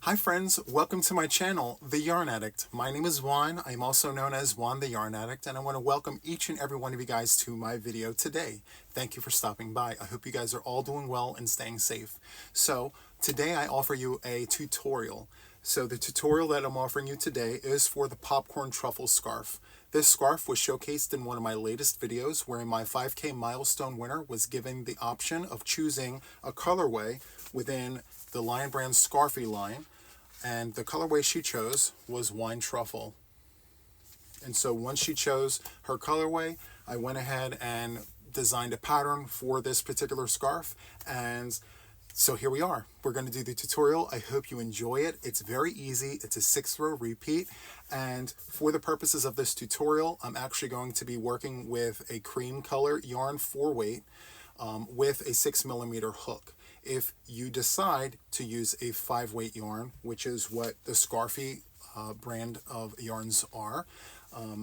Hi friends, welcome to my channel, The Yarn Addict. My name is Juan. I'm also known as Juan the Yarn Addict, and I want to welcome each and every one of you guys to my video today. Thank you for stopping by. I hope you guys are all doing well and staying safe. So today I offer you a tutorial. So the tutorial that I'm offering you today is for the Popcorn Truffle Scarf. This scarf was showcased in one of my latest videos where my 5K milestone winner was given the option of choosing a colorway within the Lion Brand Scarfy line. And the colorway she chose was Wine Truffle. And so once she chose her colorway, I went ahead and designed a pattern for this particular scarf. And so here we are. We're going to do the tutorial. I hope you enjoy it. It's very easy. It's a 6-row repeat. And for the purposes of this tutorial, I'm actually going to be working with a cream color yarn 4-weight with a 6mm hook. If you decide to use a 5-weight yarn, which is what the Scarfy brand of yarns are,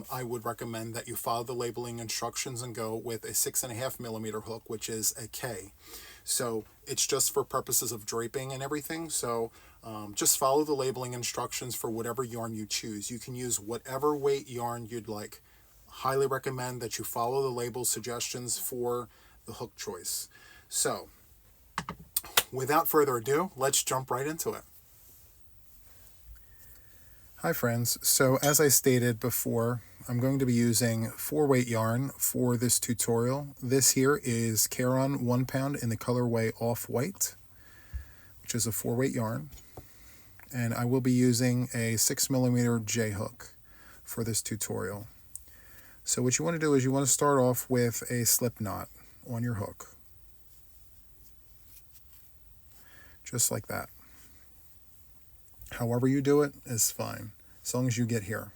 I would recommend that you follow the labeling instructions and go with a 6.5mm hook, which is a K. So it's just for purposes of draping and everything. So just follow the labeling instructions for whatever yarn you choose. You can use whatever weight yarn you'd like. Highly recommend that you follow the label suggestions for the hook choice. So without further ado, let's jump right into it. Hi friends, so as I stated before, I'm going to be using 4-weight yarn for this tutorial. This here is Caron 1 pound in the colorway Off-White, which is a 4-weight yarn. And I will be using a 6mm J hook for this tutorial. So what you want to do is you want to start off with a slip knot on your hook. Just like that. However you do it is fine, as long as you get here.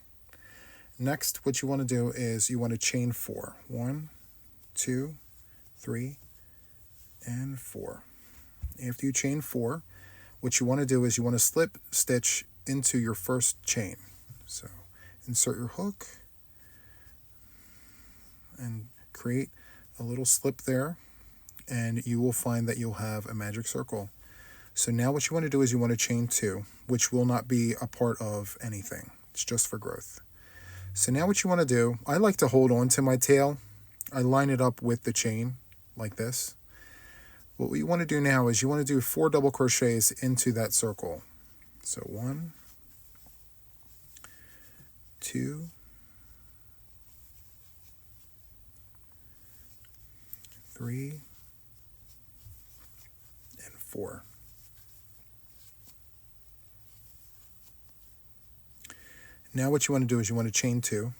Next, what you want to do is you want to chain 4. 1, 2, 3, and 4. After you chain 4, what you want to do is you want to slip stitch into your first chain. So insert your hook and create a little slip there, and you will find that you'll have a magic circle. So now what you want to do is you want to chain 2, which will not be a part of anything. It's just for growth. So now what you want to do, I like to hold on to my tail. I line it up with the chain like this. What you want to do now is you want to do 4 double crochets into that circle. So 1, 2, 3, and 4. Now what you want to do is you want to chain 2,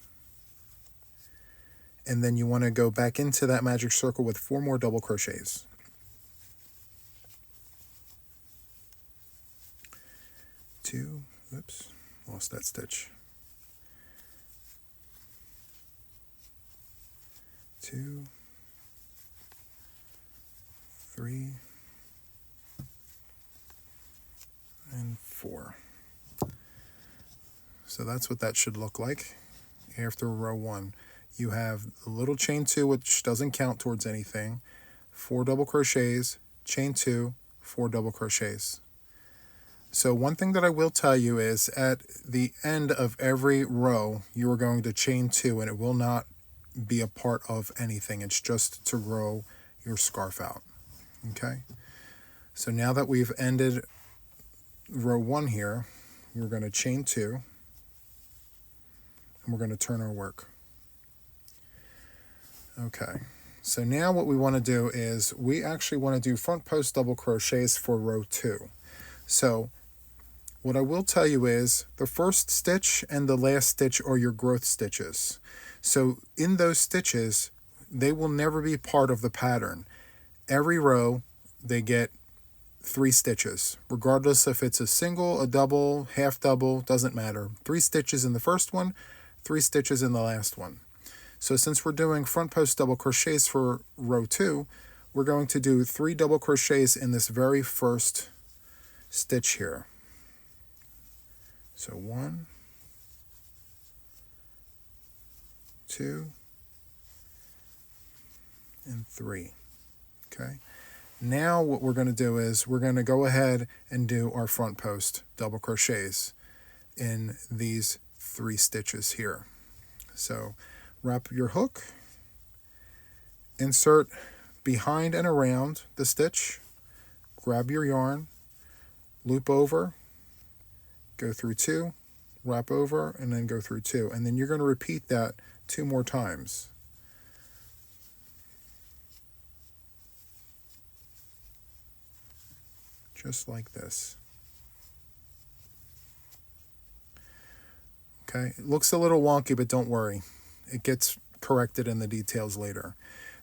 and then you want to go back into that magic circle with 4 more double crochets. Two, oops, lost that stitch. 2, 3, and 4. So that's what that should look like after row 1. You have a little chain 2, which doesn't count towards anything, 4 double crochets, chain 2, 4 double crochets. So one thing that I will tell you is at the end of every row, you are going to chain 2, and it will not be a part of anything. It's just to row your scarf out. Okay? So now that we've ended row 1 here, we're going to chain 2. We're going to turn our work. Okay, so now what we want to do is we actually want to do front post double crochets for row 2. So what I will tell you is the first stitch and the last stitch are your growth stitches. So in those stitches, they will never be part of the pattern. Every row, they get 3 stitches, regardless if it's a single, a double, half double, doesn't matter. 3 stitches in the first one, 3 stitches in the last one. So since we're doing front post double crochets for row 2, we're going to do 3 double crochets in this very first stitch here. So 1, 2, and 3. Okay. Now what we're going to do is we're going to go ahead and do our front post double crochets in these 3 stitches here. So wrap your hook, insert behind and around the stitch, grab your yarn, loop over, go through 2, wrap over, and then go through 2. And then you're going to repeat that 2 more times. Just like this. Okay, it looks a little wonky, but don't worry. It gets corrected in the details later.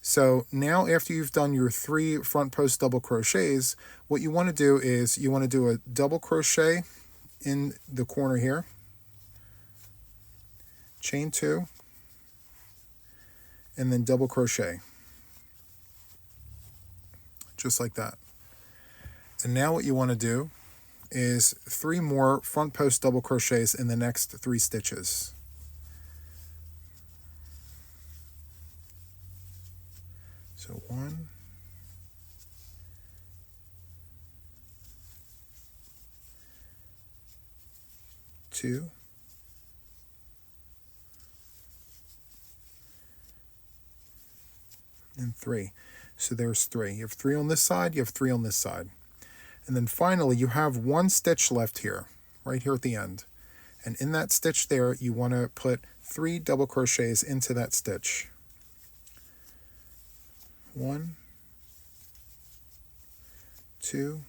So now after you've done your 3 front post double crochets, what you want to do is you want to do a double crochet in the corner here, chain 2, and then double crochet. Just like that. And now what you want to do is 3 more front post double crochets in the next 3 stitches. So 1, 2, and 3. So there's 3. You have 3 on this side, you have 3 on this side. And then finally, you have 1 stitch left here, right here at the end. And in that stitch there, you want to put 3 double crochets into that stitch. 1, 2,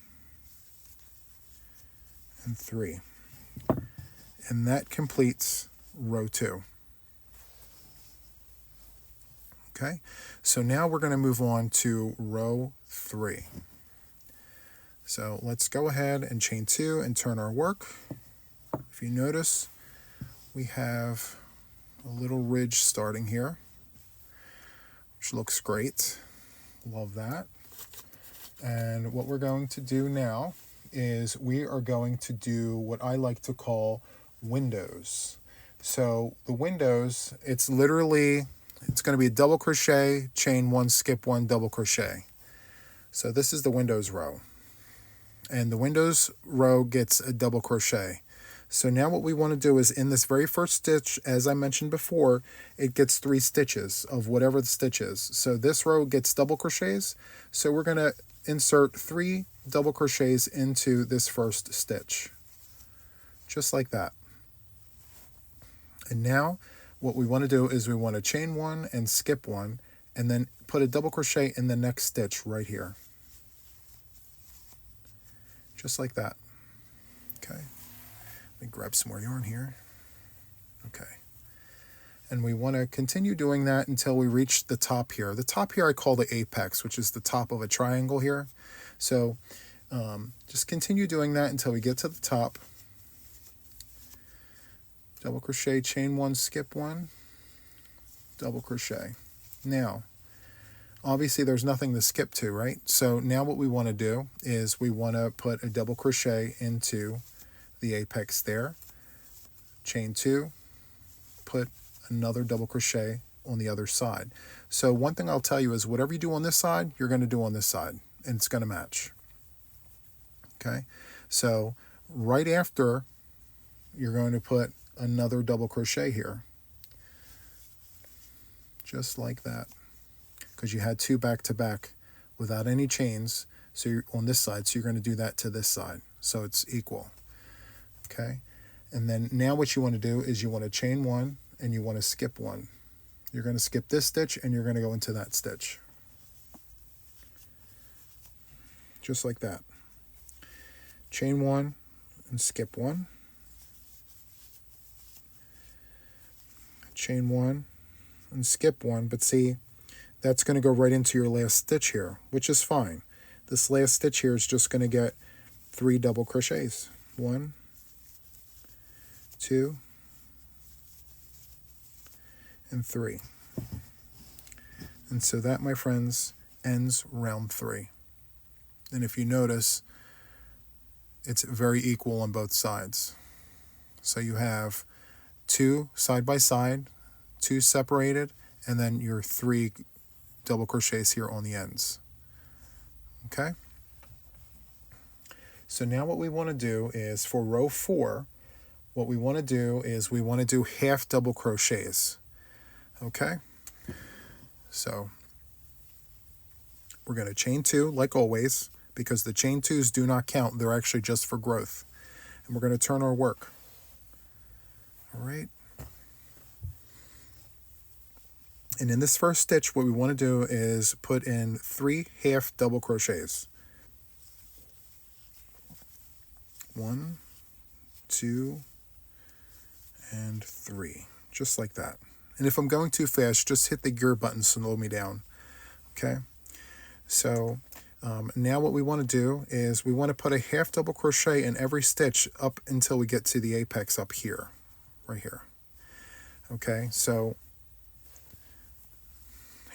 and 3. And that completes row 2. Okay, so now we're going to move on to row 3. So let's go ahead and chain 2 and turn our work. If you notice, we have a little ridge starting here, which looks great. Love that. And what we're going to do now is we are going to do what I like to call windows. So the windows, it's going to be a double crochet, chain 1, skip 1, double crochet. So this is the windows row. And the windows row gets a double crochet. So now what we want to do is in this very first stitch, as I mentioned before, it gets 3 stitches of whatever the stitch is. So this row gets double crochets. So we're going to insert 3 double crochets into this first stitch. Just like that. And now what we want to do is we want to chain 1 and skip 1 and then put a double crochet in the next stitch right here. Just like that. Okay. Let me grab some more yarn here. Okay. And we want to continue doing that until we reach the top here. The top here I call the apex, which is the top of a triangle here. So just continue doing that until we get to the top. Double crochet, chain 1, skip 1, double crochet. Now, obviously there's nothing to skip to, right? So now what we want to do is we want to put a double crochet into the apex there, chain 2, put another double crochet on the other side. So one thing I'll tell you is whatever you do on this side, you're going to do on this side, and it's going to match. Okay, so right after, you're going to put another double crochet here, just like that, because you had 2 back to back without any chains. So you're on this side, so you're going to do that to this side, so it's equal. Okay, and then now what you want to do is you want to chain 1 and you want to skip 1. You're going to skip this stitch and you're going to go into that stitch, just like that. Chain 1 and skip 1, chain 1 and skip 1, but see, that's going to go right into your last stitch here, which is fine. This last stitch here is just going to get 3 double crochets. 1, 2, and 3. And so that, my friends, ends round 3. And if you notice, it's very equal on both sides. So you have 2 side by side, 2 separated, and then your 3 double crochets here on the ends. Okay? So now what we want to do is for row 4, what we want to do is we want to do half double crochets. Okay? So we're going to chain 2 like always, because the chain 2s do not count. They're actually just for growth. And we're going to turn our work. All right? And in this first stitch, what we want to do is put in 3 half double crochets. 1, 2, and 3, just like that. And if I'm going too fast, just hit the gear button to slow me down. Okay? So now what we want to do is we want to put a half double crochet in every stitch up until we get to the apex up here, right here. Okay, so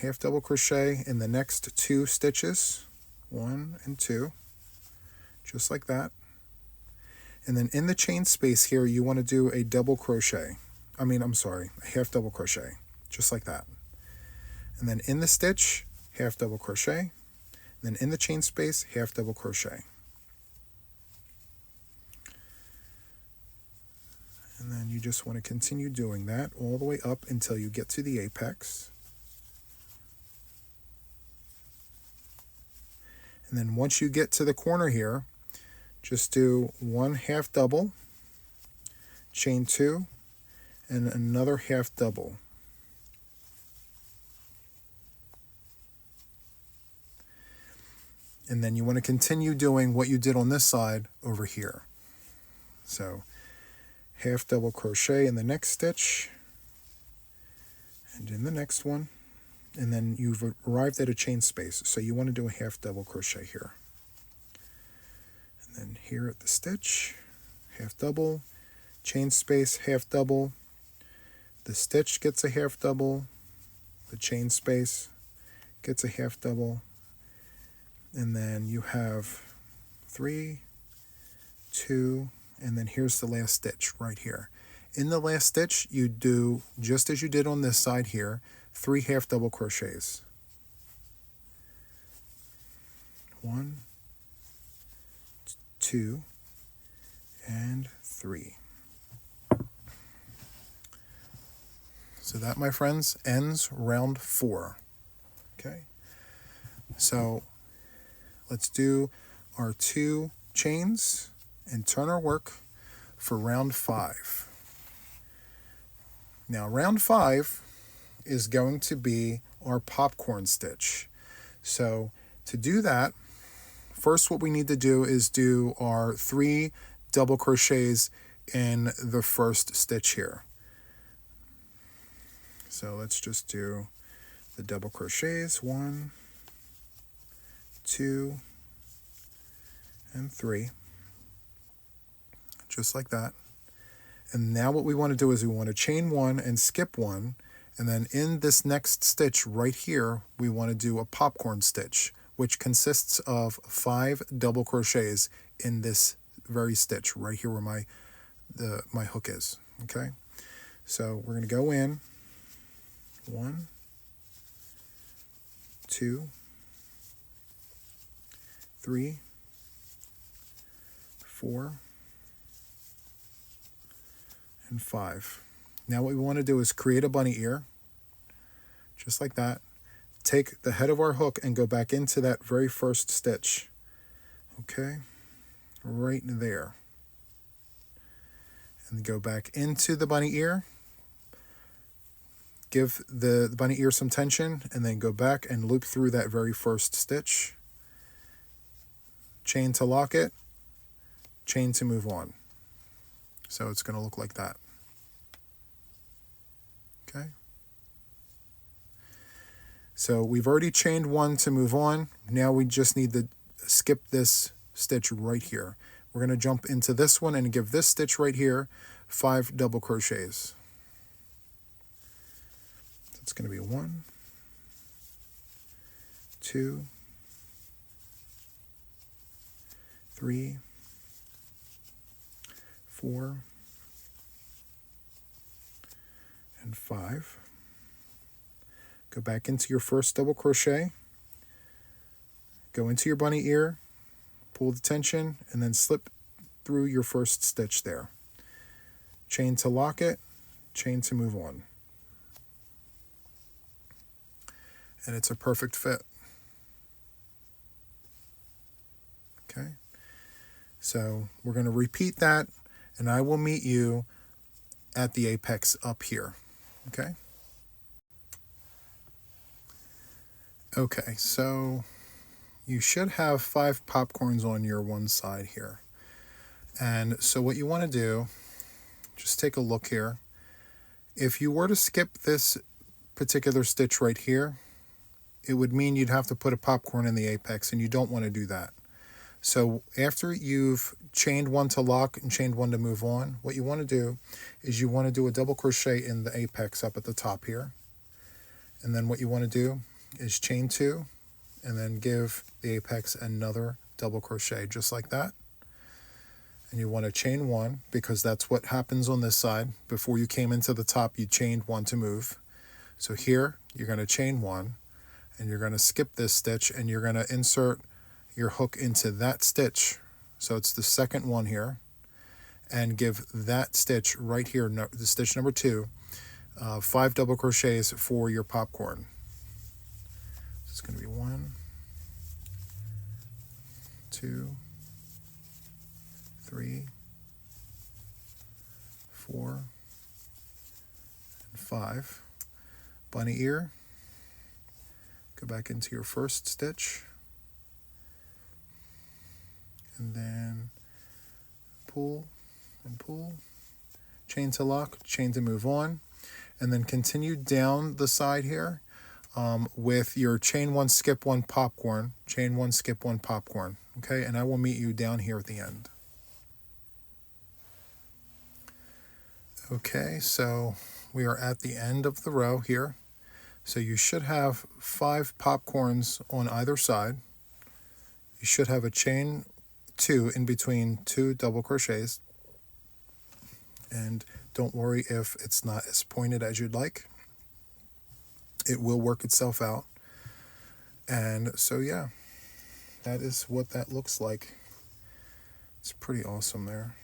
half double crochet in the next 2 stitches, 1 and 2, just like that. And then in the chain space here, you want to do a double crochet. A half double crochet, just like that. And then in the stitch, half double crochet. And then in the chain space, half double crochet. And then you just want to continue doing that all the way up until you get to the apex. And then once you get to the corner here, just do 1 half double, chain 2, and another half double. And then you want to continue doing what you did on this side over here. So half double crochet in the next stitch, and in the next one, and then you've arrived at a chain space, so you want to do a half double crochet here. And then here at the stitch, half double, chain space, half double, the stitch gets a half double, the chain space gets a half double, and then you have 3, 2, and then here's the last stitch right here. In the last stitch, you do, just as you did on this side here, 3 half double crochets. 1, 2, and 3. So that, my friends, ends round 4. Okay? So let's do our 2 chains and turn our work for round 5. Now, round 5 is going to be our popcorn stitch. So to do that, first what we need to do is do our 3 double crochets in the first stitch here. So let's just do the double crochets, 1, 2, and 3, just like that. And now what we want to do is we want to chain 1 and skip 1, and then in this next stitch right here, we want to do a popcorn stitch, which consists of 5 double crochets in this very stitch right here where my hook is. Okay, so we're going to go in 1, 2, 3, 4, and 5. Now what we want to do is create a bunny ear, just like that. Take the head of our hook and go back into that very first stitch. Okay, right there. And go back into the bunny ear. Give the bunny ear some tension, and then go back and loop through that very first stitch. Chain to lock it, chain to move on. So it's going to look like that. Okay. So we've already chained 1 to move on. Now we just need to skip this stitch right here. We're going to jump into this one and give this stitch right here 5 double crochets. So it's going to be 1, 2, 3, 4, and 5. Go back into your first double crochet go into your bunny ear, pull the tension, and then slip through your first stitch there. Chain to lock it, chain to move on. And it's a perfect fit. Okay, so we're going to repeat that, and I will meet you at the apex up here. Okay. Okay, so you should have 5 popcorns on your one side here. And so what you want to do, just take a look here. If you were to skip this particular stitch right here, it would mean you'd have to put a popcorn in the apex, and you don't want to do that. So after you've chained one to lock and chained one to move on, what you want to do is you want to do a double crochet in the apex up at the top here. And then what you want to do is chain 2 and then give the apex another double crochet just like that. And you want to chain 1 because that's what happens on this side. Before you came into the top, you chained 1 to move. So here you're going to chain 1 and you're going to skip this stitch and you're going to insert your hook into that stitch. So it's the second one here, and give that stitch right here, the stitch number 2, 5 double crochets for your popcorn. It's going to be 1, 2, 3, 4, and 5. Bunny ear. Go back into your first stitch. And then pull and pull. Chain to lock, chain to move on. And then continue down the side here with your chain 1, skip 1, popcorn. Chain 1, skip 1, popcorn. Okay, and I will meet you down here at the end. Okay, so we are at the end of the row here. So you should have 5 popcorns on either side. You should have a chain 2 in between 2 double crochets. And don't worry if it's not as pointed as you'd like. It will work itself out. And so yeah, that is what that looks like. It's pretty awesome there.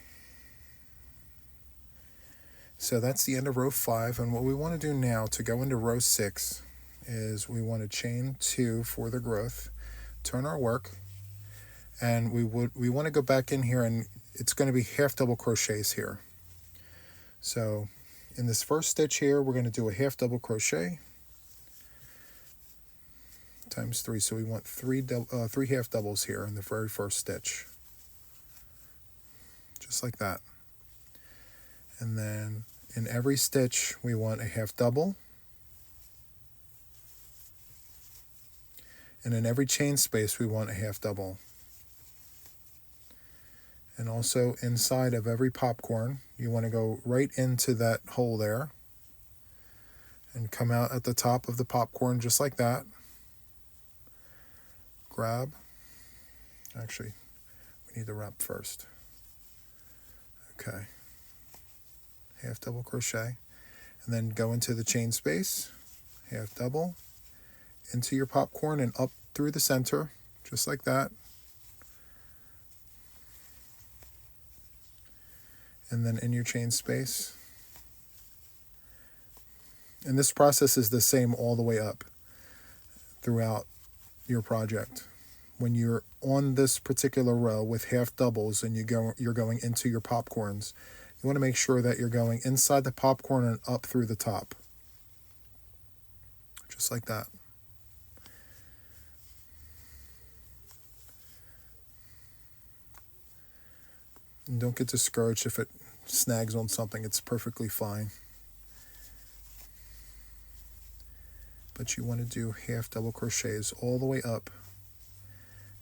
So that's the end of row 5, and what we want to do now to go into row 6 is we want to chain 2 for the growth, turn our work, and we want to go back in here, and it's going to be half double crochets here. So in this first stitch here, we're going to do a half double crochet times 3. So we want 3 half doubles here in the very first stitch, just like that. And then in every stitch, we want a half double. And in every chain space, we want a half double. And also inside of every popcorn, you want to go right into that hole there and come out at the top of the popcorn just like that. Grab. Actually, we need to wrap first. Okay. Half double crochet, and then go into the chain space, half double, into your popcorn and up through the center, just like that. And then in your chain space. And this process is the same all the way up throughout your project. When you're on this particular row with half doubles and you're going into your popcorns, you want to make sure that you're going inside the popcorn and up through the top. Just like that. And don't get discouraged if it snags on something. It's perfectly fine. But you want to do half double crochets all the way up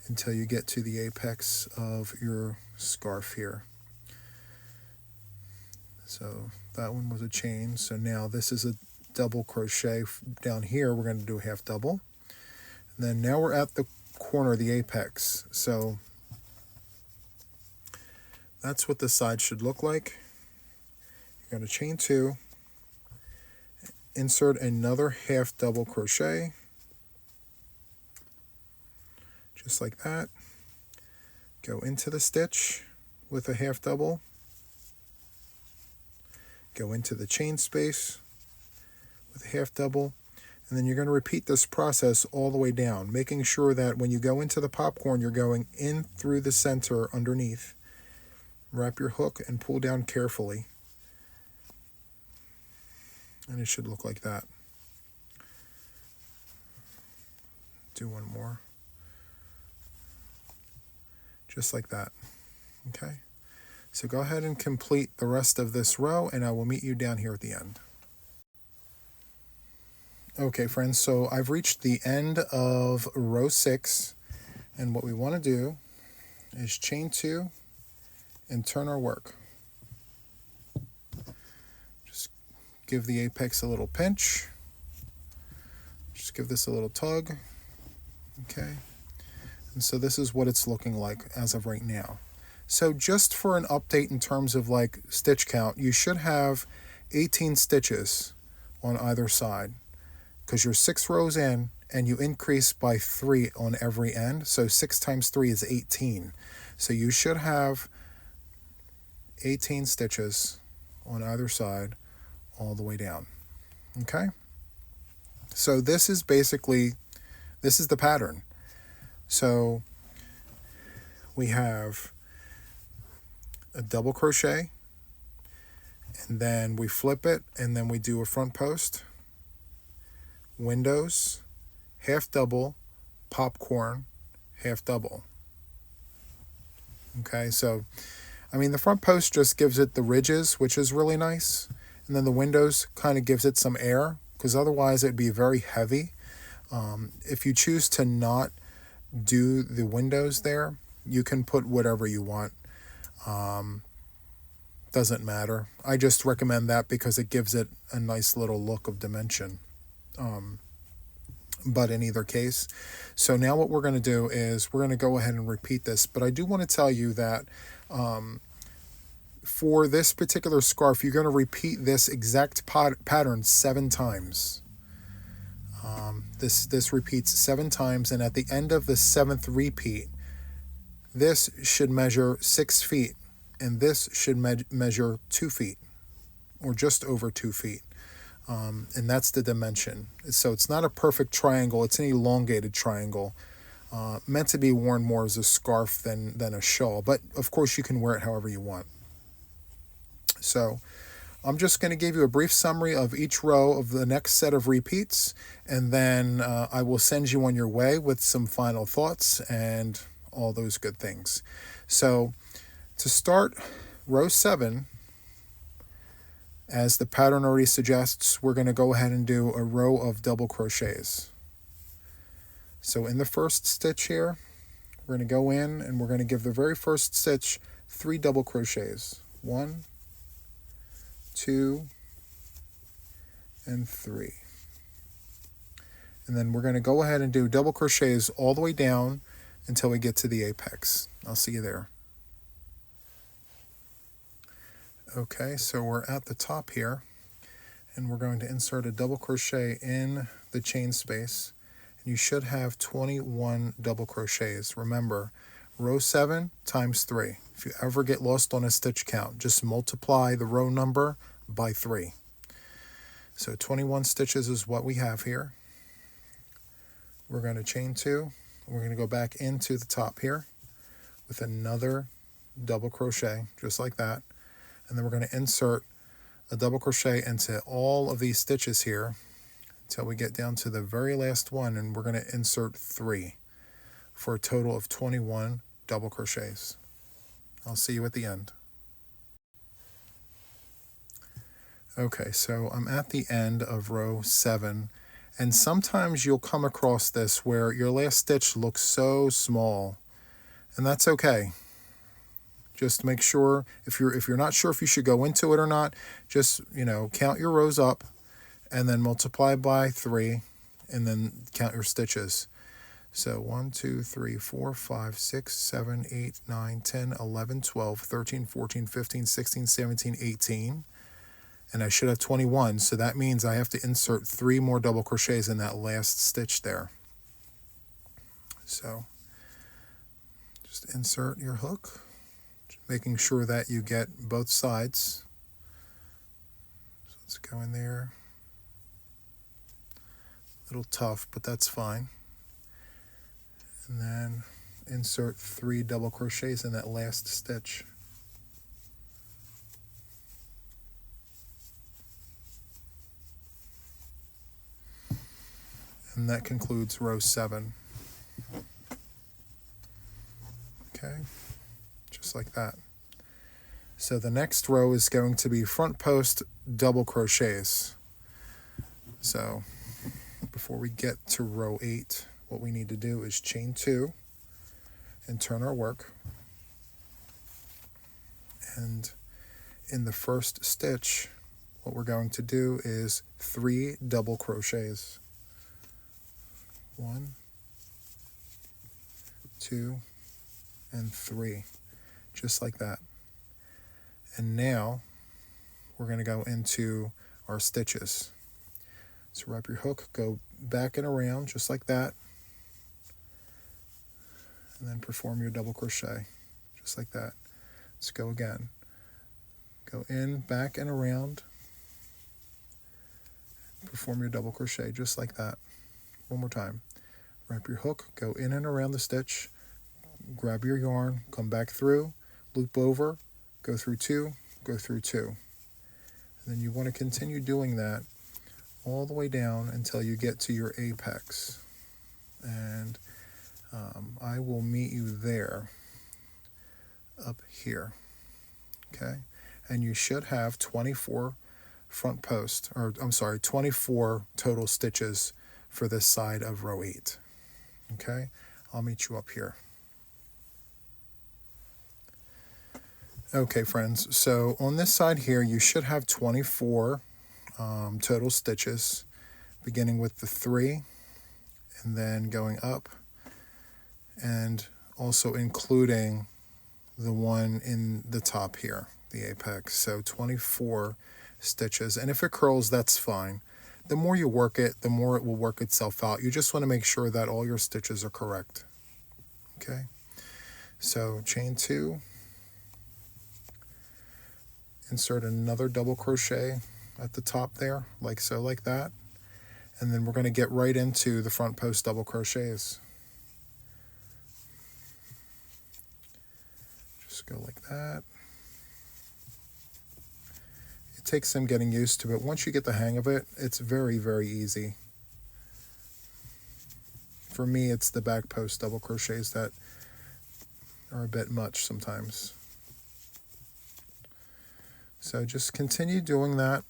until you get to the apex of your scarf here. So that one was a chain. So now this is a double crochet down here. We're going to do a half double. And then now we're at the corner of the apex. So that's what the side should look like. You're going to chain 2, insert another half double crochet, just like that. Go into the stitch with a half double, go into the chain space with a half double, and then you're going to repeat this process all the way down, making sure that when you go into the popcorn, you're going in through the center underneath. Wrap your hook and pull down carefully, and it should look like that. Do one more, just like that. Okay, so go ahead and complete the rest of this row, and I will meet you down here at the end. Okay, friends, so I've reached the end of row 6, and what we want to do is chain 2 and turn our work. Just give the apex a little pinch. Just give this a little tug. Okay, and so this is what it's looking like as of right now. So just for an update in terms of like stitch count, you should have 18 stitches on either side, because you're 6 rows in and you increase by 3 on every end. So 6 times 3 is 18. So you should have 18 stitches on either side all the way down. Okay? So this is the pattern. So we have a double crochet, and then we flip it, and then we do a front post, windows, half double, popcorn, half double. Okay, so I mean the front post just gives it the ridges, which is really nice, and then the windows kind of gives it some air, because otherwise it'd be very heavy. If you choose to not do the windows there, you can put whatever you want. Doesn't matter. I just recommend that because it gives it a nice little look of dimension. But in either case, so now what we're going to do is we're going to go ahead and repeat this. But I do want to tell you that for this particular scarf, you're going to repeat this exact pattern 7 times. This repeats 7 times, and at the end of the 7th repeat, this should measure 6 feet, and this should measure 2 feet, or just over 2 feet. And that's the dimension. So it's not a perfect triangle, it's an elongated triangle, meant to be worn more as a scarf than a shawl, but of course you can wear it however you want. So I'm just going to give you a brief summary of each row of the next set of repeats, and then I will send you on your way with some final thoughts and all those good things. So to start row 7, as the pattern already suggests, we're going to go ahead and do a row of double crochets. So in the first stitch here, we're going to go in and we're going to give the very first stitch 3 double crochets. 1, 2, and 3. And then we're going to go ahead and do double crochets all the way down until we get to the apex. I'll see you there. Okay, so we're at the top here, and we're going to insert a double crochet in the chain space, and you should have 21 double crochets. Remember, row 7 times 3. If you ever get lost on a stitch count, just multiply the row number by 3. So 21 stitches is what we have here. We're going to chain 2. We're going to go back into the top here with another double crochet, just like that. And then we're going to insert a double crochet into all of these stitches here until we get down to the very last one, and we're going to insert 3 for a total of 21 double crochets. I'll see you at the end. Okay, so I'm at the end of row 7, and sometimes you'll come across this where your last stitch looks so small, and that's okay. Just make sure, if you're not sure if you should go into it or not, just, count your rows up and then multiply by 3 and then count your stitches. So 1, 2, 3, 4, 5, 6, 7, 8, 9, 10, 11, 12, 13, 14, 15, 16, 17, 18. And I should have 21, so that means I have to insert 3 more double crochets in that last stitch there. So Just insert your hook, making sure that you get both sides. So let's go in there. A little tough, but that's fine. And then insert 3 double crochets in that last stitch. And that concludes row 7. Okay, just like that. So the next row is going to be front post double crochets. So before we get to row 8, what we need to do is chain 2 and turn our work. And in the first stitch, what we're going to do is 3 double crochets. 1, 2, and 3, just like that. And now we're going to go into our stitches. So wrap your hook, go back and around just like that, and then perform your double crochet just like that. Let's go again. Go in, back and around, perform your double crochet just like that. One more time. Wrap your hook, go in and around the stitch, grab your yarn, come back through, loop over, go through 2, go through 2. And then you want to continue doing that all the way down until you get to your apex. And I will meet you there, up here. Okay? And you should have 24 front post, or I'm sorry, 24 total stitches for this side of row 8. Okay? I'll meet you up here. Okay, friends, so on this side here, you should have 24 total stitches, beginning with the 3, and then going up, and also including the one in the top here, the apex. So 24 stitches, and if it curls, that's fine. The more you work it, the more it will work itself out. You just want to make sure that all your stitches are correct. Okay, so chain 2, insert another double crochet at the top there, like so, like that, and then we're going to get right into the front post double crochets. Just go like that. It takes some getting used to, but once you get the hang of it, it's very, very easy. For me, it's the back post double crochets that are a bit much sometimes. So just continue doing that,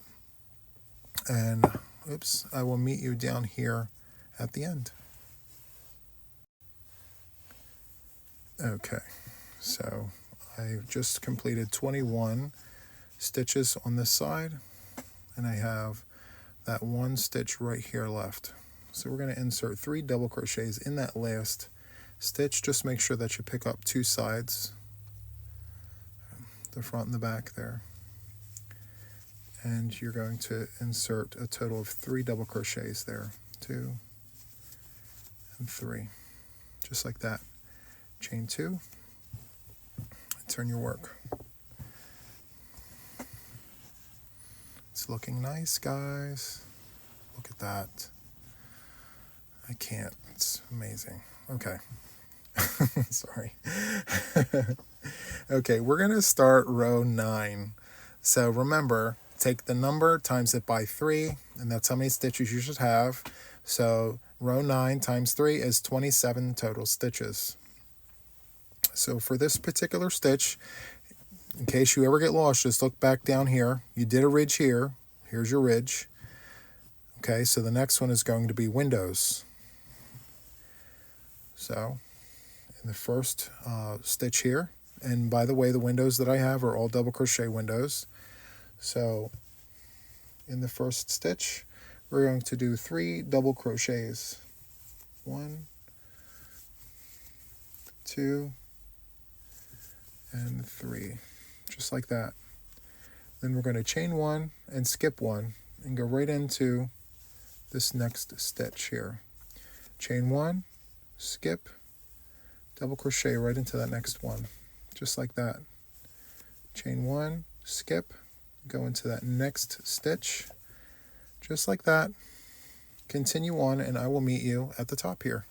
and oops, I will meet you down here at the end. Okay, so I've just completed 21 stitches on this side, and I have that one stitch right here left. So we're going to insert 3 double crochets in that last stitch. Just make sure that you pick up 2 sides, the front and the back there. And you're going to insert a total of 3 double crochets there, 2 and 3, just like that. Chain 2, and turn your work. It's looking nice, guys. Look at that. I can't, it's amazing. Okay, sorry. Okay, we're gonna start row 9. So remember, take the number, times it by 3, and that's how many stitches you should have. So row 9 times 3 is 27 total stitches. So for this particular stitch, in case you ever get lost, just look back down here. You did a ridge here. Here's your ridge. Okay, so the next one is going to be windows. So in the first stitch here, and by the way, the windows that I have are all double crochet windows. So in the first stitch, we're going to do 3 double crochets. 1, 2, and 3, just like that. Then we're going to chain 1 and skip 1 and go right into this next stitch here. Chain 1, skip, double crochet right into that next one, just like that. Chain 1, skip, go into that next stitch, just like that. Continue on, and I will meet you at the top here.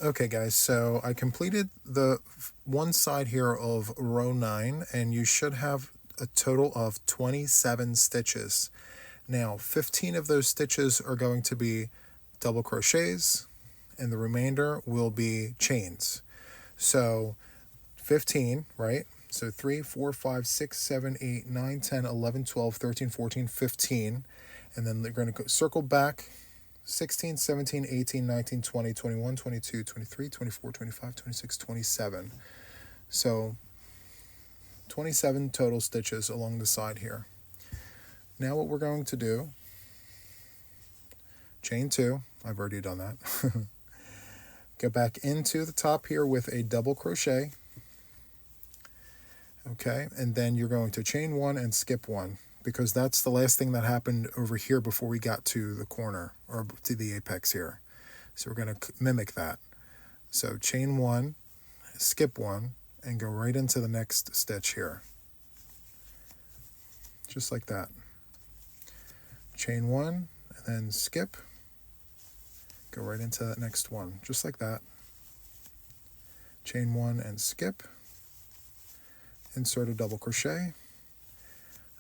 Okay guys, so I completed the one side here of row 9, and you should have a total of 27 stitches. Now 15 of those stitches are going to be double crochets, and the remainder will be chains. So 15, right? So 3, 4, 5, 6, 7, 8, 9, 10, 11, 12, 13, 14, 15. And then they're going to circle back 16, 17, 18, 19, 20, 21, 22, 23, 24, 25, 26, 27. So 27 total stitches along the side here. Now what we're going to do, chain 2, I've already done that. Go back into the top here with a double crochet. Okay, and then you're going to chain 1 and skip 1, because that's the last thing that happened over here before we got to the corner, or to the apex here. So we're going to mimic that. So chain 1, skip 1, and go right into the next stitch here. Just like that. Chain 1, and then skip, go right into that next one, just like that. Chain 1 and skip, insert a double crochet.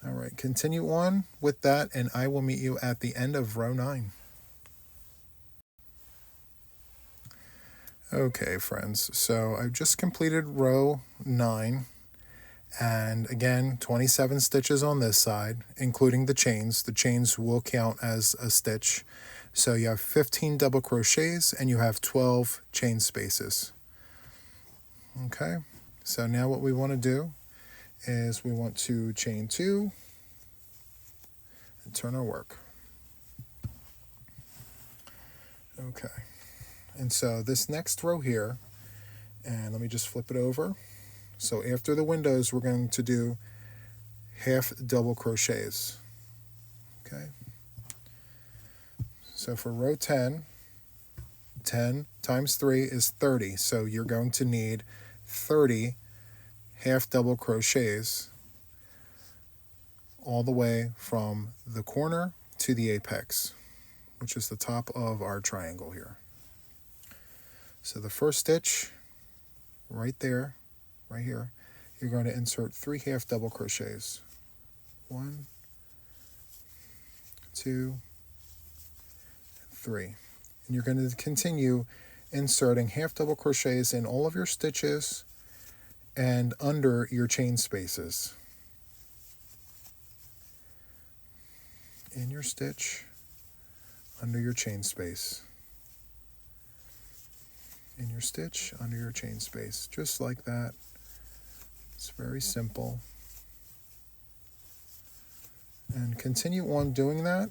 All right, continue on with that, and I will meet you at the end of row 9. Okay, friends, so I've just completed row 9, and again, 27 stitches on this side, including the chains. The chains will count as a stitch. So you have 15 double crochets, and you have 12 chain spaces. Okay, so now what we want to do is we want to chain 2 and turn our work. Okay, and so this next row here, and let me just flip it over. So after the windows, we're going to do half double crochets. Okay, so for row 10, 10 times 3 is 30, so you're going to need 30 half double crochets all the way from the corner to the apex, which is the top of our triangle here. So the first stitch right there, right here, you're going to insert 3 half double crochets. 1, 2, 3. And you're going to continue inserting half double crochets in all of your stitches and under your chain spaces. In your stitch, under your chain space. In your stitch, under your chain space. Just like that. It's very simple. And continue on doing that,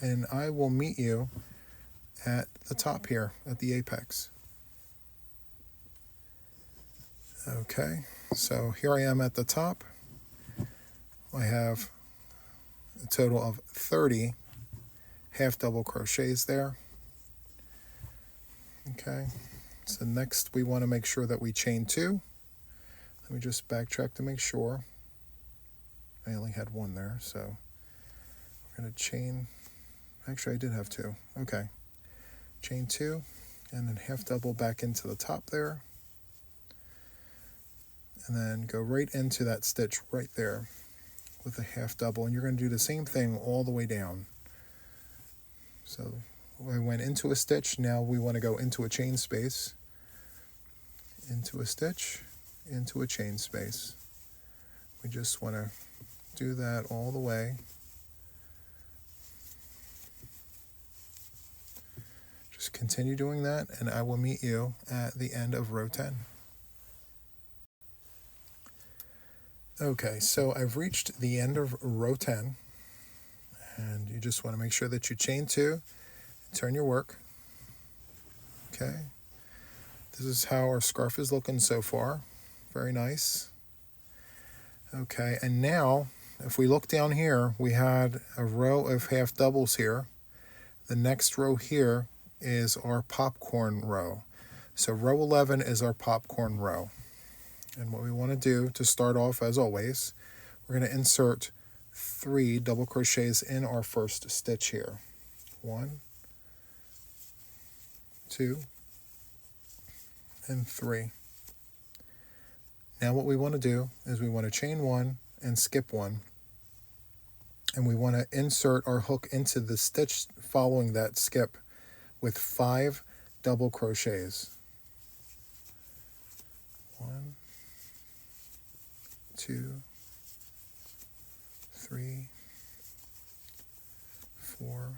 and I will meet you at the top here, at the apex. Okay, so here I am at the top. I have a total of 30 half double crochets there. Okay, so next we want to make sure that we chain 2. Let me just backtrack to make sure. I only had 1 there, so we're going to chain. Actually, I did have 2. Okay, chain 2, and then half double back into the top there. And then go right into that stitch right there with a half double, and you're going to do the same thing all the way down. So I went into a stitch, now we want to go into a chain space, into a stitch, into a chain space. We just want to do that all the way. Just continue doing that, and I will meet you at the end of row 10. Okay, so I've reached the end of row 10, and you just want to make sure that you chain 2 and turn your work. Okay, this is how our scarf is looking so far. Very nice. Okay, and now if we look down here, we had a row of half doubles here. The next row here is our popcorn row. So row 11 is our popcorn row. And what we want to do to start off, as always, we're going to insert 3 double crochets in our first stitch here. 1, 2, and 3. Now what we want to do is we want to chain 1 and skip 1. And we want to insert our hook into the stitch following that skip with 5 double crochets. 1, 2, 3, 4, and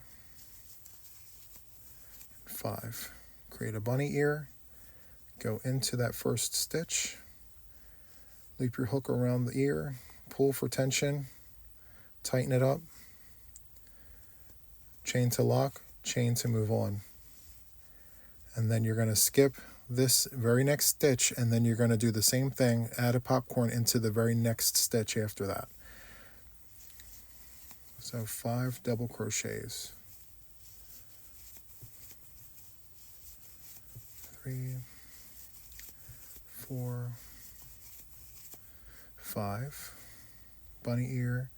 5. Create a bunny ear, go into that first stitch, loop your hook around the ear, pull for tension, tighten it up, chain to lock, chain to move on. And then you're going to skip this very next stitch, and then you're going to do the same thing, add a popcorn into the very next stitch after that. So 5 double crochets. 3, 4, 5. Bunny ear,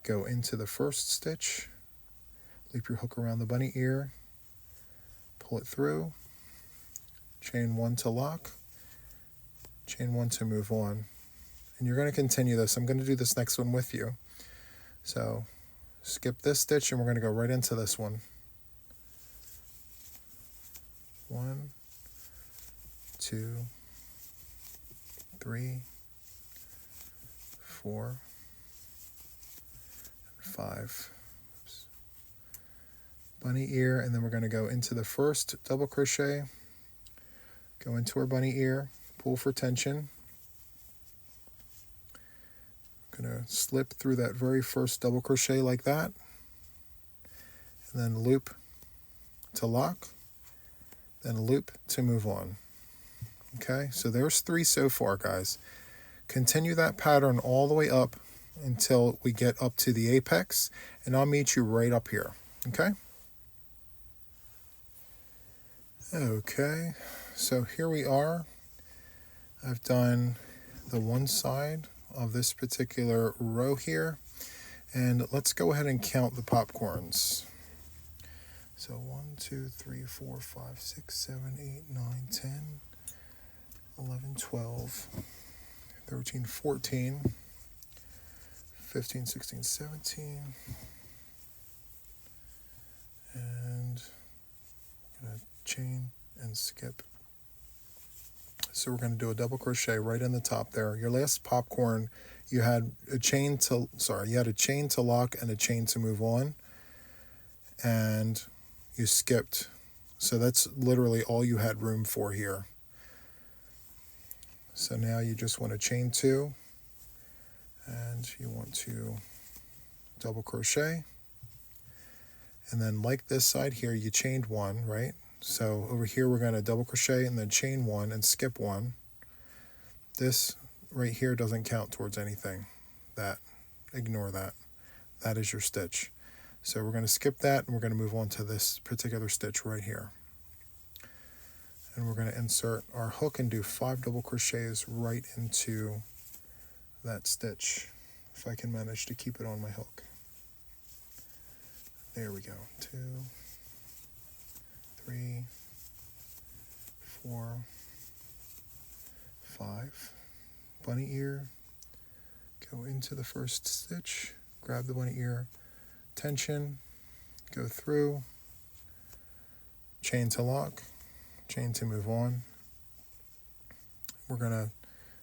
go into the first stitch, loop your hook around the bunny ear, pull it through, chain 1 to lock, chain 1 to move on. And you're going to continue this. I'm going to do this next one with you. So skip this stitch and we're going to go right into this one. 1, 2, 3, 4, 5. Oops. Bunny ear, and then we're going to go into the first double crochet, go into our bunny ear, pull for tension. Going to slip through that very first double crochet like that, and then loop to lock, then loop to move on. Okay, so there's 3 so far, guys. Continue that pattern all the way up until we get up to the apex, and I'll meet you right up here. Okay? Okay, so here we are. I've done the one side of this particular row here, and let's go ahead and count the popcorns. So 1, 2, 3, 4, 5, 6, 7, 8, 9, 10, 11, 12, 13, 14, 15, 16, 17, and I'm going to chain and skip. So we're going to do a double crochet right in the top there. Your last popcorn, you had a chain to lock and a chain to move on, and you skipped. So that's literally all you had room for here. So now you just want to chain 2, and you want to double crochet, and then like this side here, you chained 1, right? So over here we're going to double crochet and then chain 1 and skip 1. This right here doesn't count towards anything. Ignore that. That is your stitch. So we're going to skip that, and we're going to move on to this particular stitch right here. And we're going to insert our hook and do 5 double crochets right into that stitch, if I can manage to keep it on my hook. There we go. 2, 3, 4, 5. Bunny ear, go into the first stitch, grab the bunny ear, tension, go through, chain to lock, chain to move on. We're going to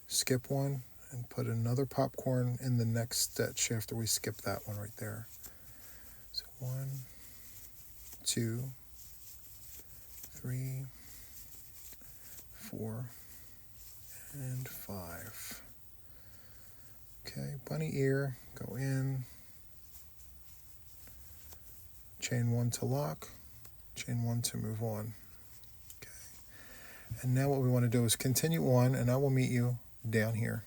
skip 1 and put another popcorn in the next stitch after we skip that one right there. So 1, 2, 3, 4, and 5. Okay, bunny ear, go in, chain 1 to lock, chain 1 to move on. Okay, and now what we want to do is continue on, and I will meet you down here.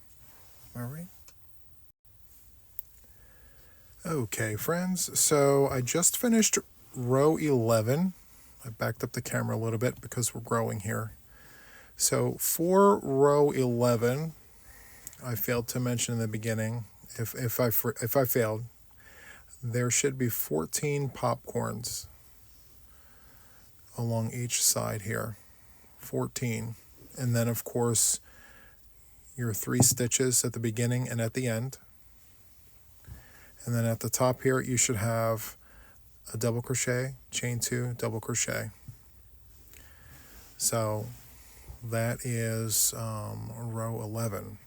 All right. Okay, friends, so I just finished row 11. I backed up the camera a little bit because we're growing here. So for row 11, I failed to mention in the beginning, if I failed, there should be 14 popcorns along each side here. 14. And then of course your 3 stitches at the beginning and at the end. And then at the top here you should have a double crochet, chain 2, double crochet. So that is row 11.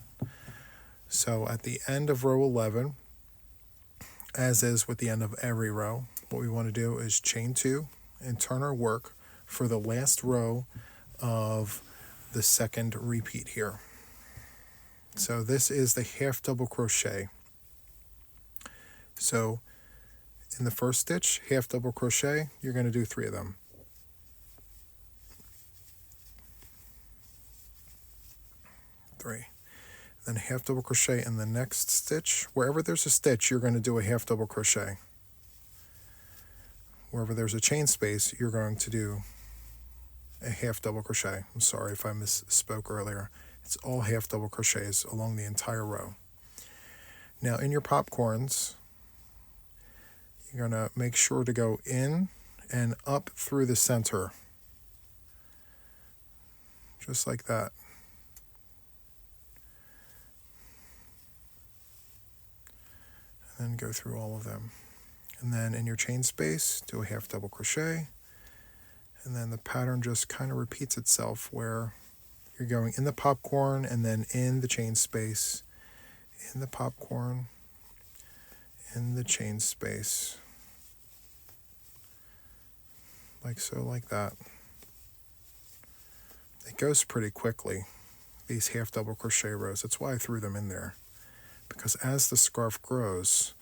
So at the end of row 11, as is with the end of every row, what we want to do is chain 2 and turn our work for the last row of the second repeat here. So this is the half double crochet. So in the first stitch, half double crochet, you're going to do 3 of them. Three. Then half double crochet in the next stitch. Wherever there's a stitch, you're going to do a half double crochet. Wherever there's a chain space, you're going to do a half double crochet. I'm sorry if I misspoke earlier. It's all half double crochets along the entire row. Now in your popcorns, you're going to make sure to go in and up through the center. Just like that. And go through all of them. And then in your chain space, do a half double crochet. And then the pattern just kind of repeats itself where you're going in the popcorn and then in the chain space, in the popcorn, in the chain space. Like so, like that. It goes pretty quickly, these half double crochet rows. That's why I threw them in there. Because as the scarf grows,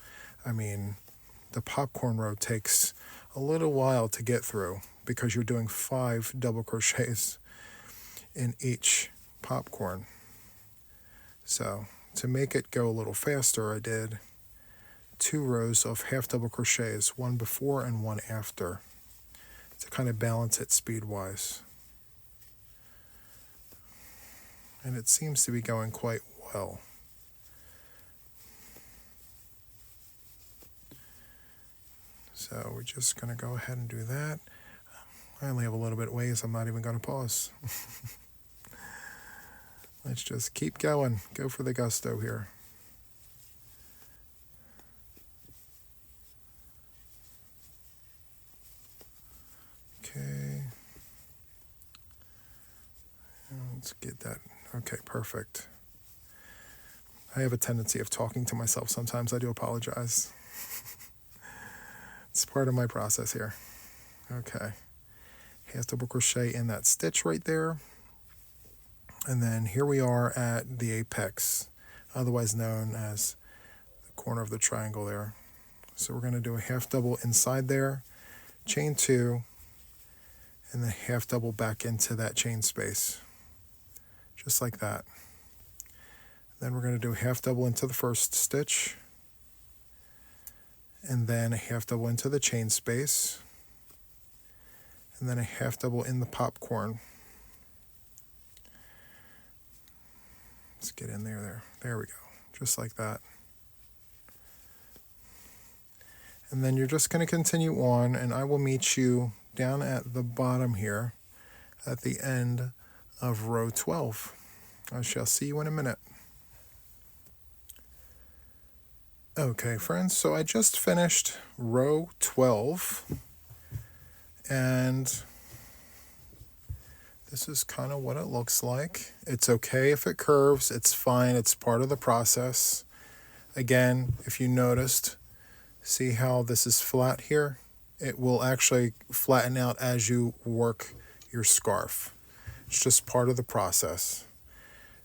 I mean, the popcorn row takes a little while to get through because you're doing 5 double crochets in each popcorn. So to make it go a little faster, I did 2 rows of half double crochets, one before and one after, to kind of balance it speed-wise. And it seems to be going quite well. So we're just going to go ahead and do that. I only have a little bit of ways. I'm not even going to pause. Let's just keep going. Go for the gusto here. Okay. Let's get that. Okay, perfect. I have a tendency of talking to myself sometimes. I do apologize. It's part of my process here. Okay. Half double crochet in that stitch right there. And then here we are at the apex, otherwise known as the corner of the triangle there. So we're going to do a half double inside there, chain 2, and then half double back into that chain space. Just like that. Then we're going to do a half double into the first stitch, and then a half double into the chain space, and then a half double in the popcorn. Let's get in there. There we go. Just like that. And then you're just going to continue on, and I will meet you down at the bottom here at the end of row 12. I shall see you in a minute. Okay, friends, so I just finished row 12, and this is kind of what it looks like. It's okay if it curves, it's fine, it's part of the process. Again, if you noticed, see how this is flat here? It will actually flatten out as you work your scarf. It's just part of the process.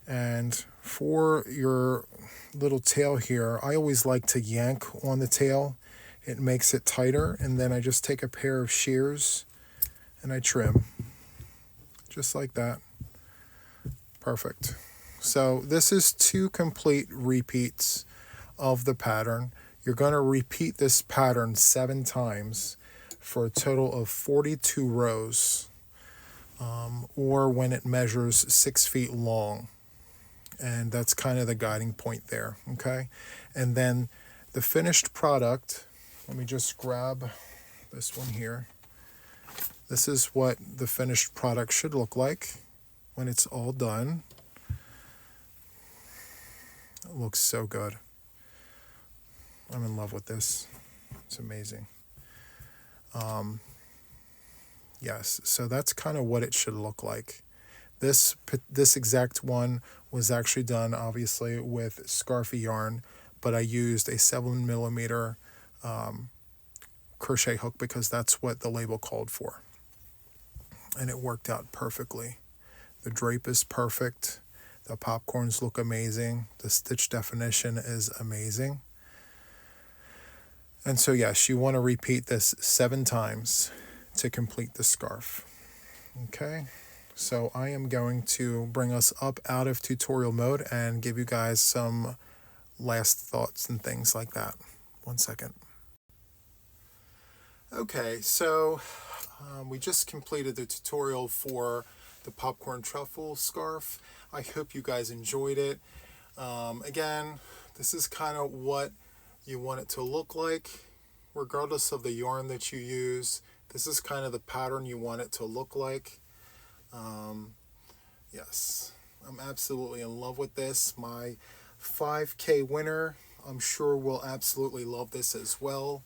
And for your little tail here, I always like to yank on the tail. It makes it tighter, and then I just take a pair of shears and I trim. Just like that. Perfect. So this is 2 complete repeats of the pattern. You're going to repeat this pattern 7 times for a total of 42 rows, or when it measures 6 feet long. And that's kind of the guiding point there, okay? And then the finished product, let me just grab this one here. This is what the finished product should look like when it's all done. It looks so good. I'm in love with this. It's amazing. Yes, so that's kind of what it should look like. This exact one was actually done, obviously, with Scarfy yarn, but I used a 7mm crochet hook because that's what the label called for. And it worked out perfectly. The drape is perfect. The popcorns look amazing. The stitch definition is amazing. And so yes, you want to repeat this 7 times to complete the scarf. Okay, so I am going to bring us up out of tutorial mode and give you guys some last thoughts and things like that. 1 second. Okay, so we just completed the tutorial for the Popcorn Truffle Scarf. I hope you guys enjoyed it. Again, this is kind of what you want it to look like, regardless of the yarn that you use. This is kind of the pattern you want it to look like. Yes, I'm absolutely in love with this. My 5K winner, I'm sure, will absolutely love this as well.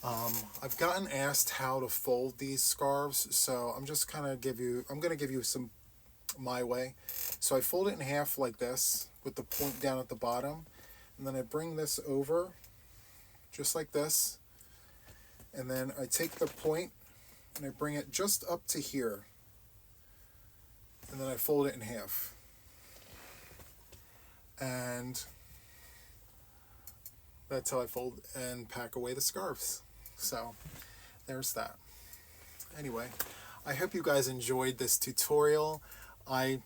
I've gotten asked how to fold these scarves, so I'm just kind of I'm going to give you some my way. So I fold it in half like this with the point down at the bottom, and then I bring this over just like this, and then I take the point and I bring it just up to here, and then I fold it in half, and that's how I fold and pack away the scarves. So there's that. Anyway, I hope you guys enjoyed this tutorial. It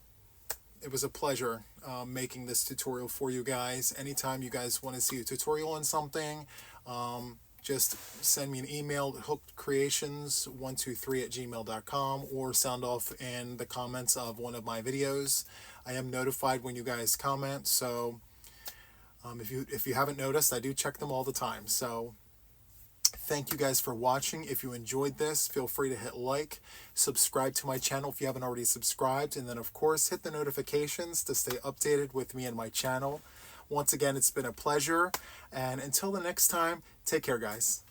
was a pleasure making this tutorial for you guys. Anytime you guys want to see a tutorial on something, just send me an email at hookedcreations123@gmail.com, or sound off in the comments of one of my videos. I am notified when you guys comment, so if you haven't noticed, I do check them all the time. So thank you guys for watching. If you enjoyed this, feel free to hit like, subscribe to my channel if you haven't already subscribed, and then of course hit the notifications to stay updated with me and my channel. Once again, it's been a pleasure, and until the next time, take care, guys.